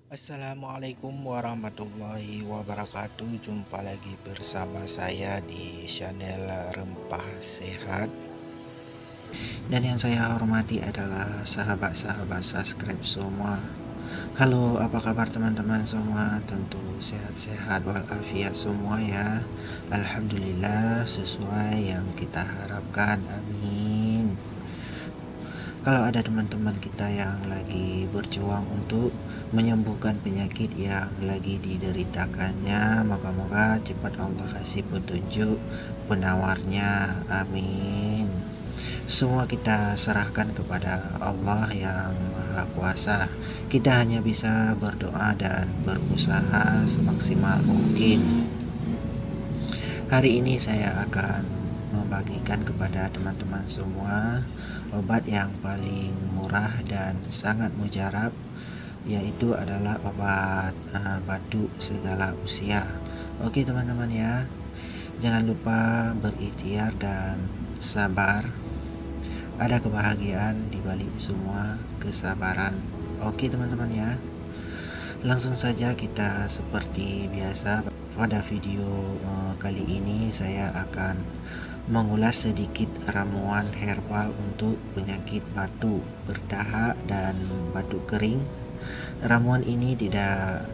Assalamualaikum warahmatullahi wabarakatuh. Jumpa lagi bersama saya di channel Rempah Sehat. Dan yang saya hormati adalah sahabat-sahabat subscribe semua. Halo, apa kabar teman-teman semua? Tentu sehat-sehat walafiat semua ya. Alhamdulillah, sesuai yang kita harapkan. Amin. Kalau ada teman-teman kita yang lagi berjuang untuk menyembuhkan penyakit yang lagi dideritakannya, moga-moga cepat Allah kasih petunjuk penawarnya. Amin. Semua kita serahkan kepada Allah yang Maha Kuasa. Kita hanya bisa berdoa dan berusaha semaksimal mungkin. Hari ini saya akan membagikan kepada teman-teman semua obat yang paling murah dan sangat mujarab, yaitu adalah obat batuk segala usia. Oke teman-teman ya, jangan lupa berikhtiar dan sabar. Ada kebahagiaan di balik semua kesabaran. Oke teman-teman ya, langsung saja kita seperti biasa. Pada video kali ini saya akan mengulas sedikit ramuan herbal untuk penyakit batuk berdahak dan batuk kering. Ramuan ini tidak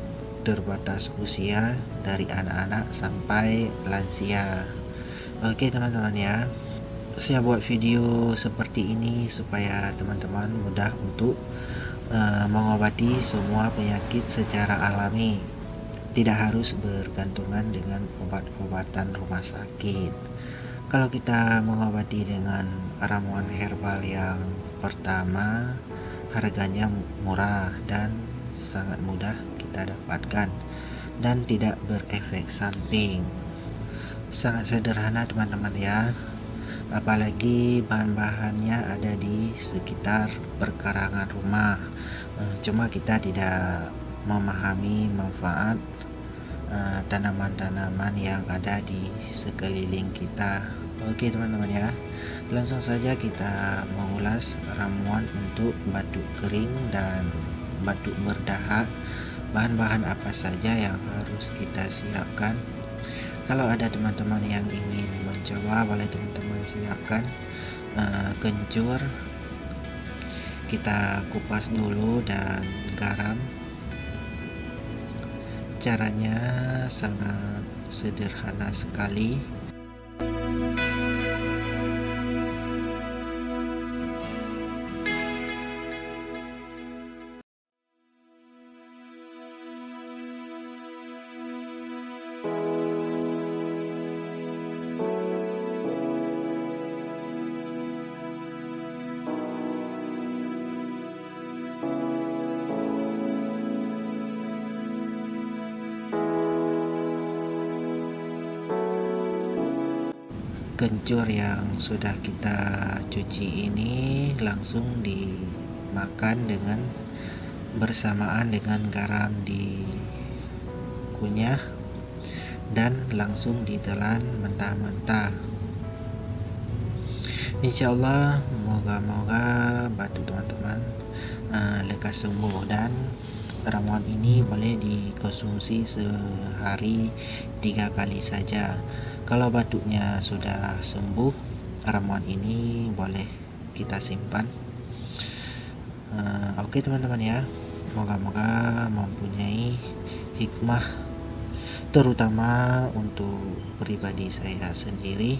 terbatas usia, dari anak-anak sampai lansia. Oke teman-teman ya, saya buat video seperti ini supaya teman-teman mudah untuk mengobati semua penyakit secara alami, tidak harus bergantungan dengan obat-obatan rumah sakit. Kalau kita mengobati dengan ramuan herbal yang pertama, harganya murah dan sangat mudah kita dapatkan dan tidak berefek samping. Sangat sederhana teman-teman ya, apalagi bahan-bahannya ada di sekitar perkarangan rumah. Cuma kita tidak memahami manfaat tanaman-tanaman yang ada di sekeliling kita. Oke teman-teman ya, langsung saja kita mengulas ramuan untuk batuk kering dan batuk berdahak. Bahan-bahan apa saja yang harus kita siapkan? Kalau ada teman-teman yang ingin mencoba, boleh teman-teman siapkan kencur, kita kupas dulu, dan garam. Caranya sangat sederhana sekali. Kencur yang sudah kita cuci ini langsung dimakan dengan bersamaan dengan garam dikunyah dan langsung ditelan mentah-mentah. Insya Allah moga-moga batuk teman-teman lekas sembuh, dan ramuan ini boleh dikonsumsi sehari 3 kali saja. Kalau batuknya sudah sembuh, ramuan ini boleh kita simpan. Oke teman-teman ya, moga-moga mempunyai hikmah, terutama untuk pribadi saya sendiri,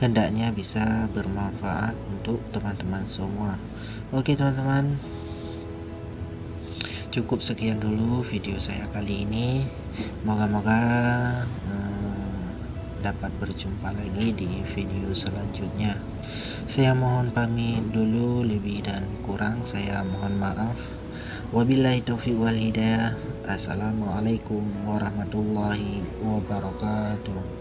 hendaknya bisa bermanfaat untuk teman-teman semua. Oke teman-teman, cukup sekian dulu video saya kali ini. Moga-moga dapat berjumpa lagi di video selanjutnya. Saya mohon pamit dulu, lebih dan kurang saya mohon maaf. Wabillahi taufiq wal hidayah. Assalamualaikum warahmatullahi wabarakatuh.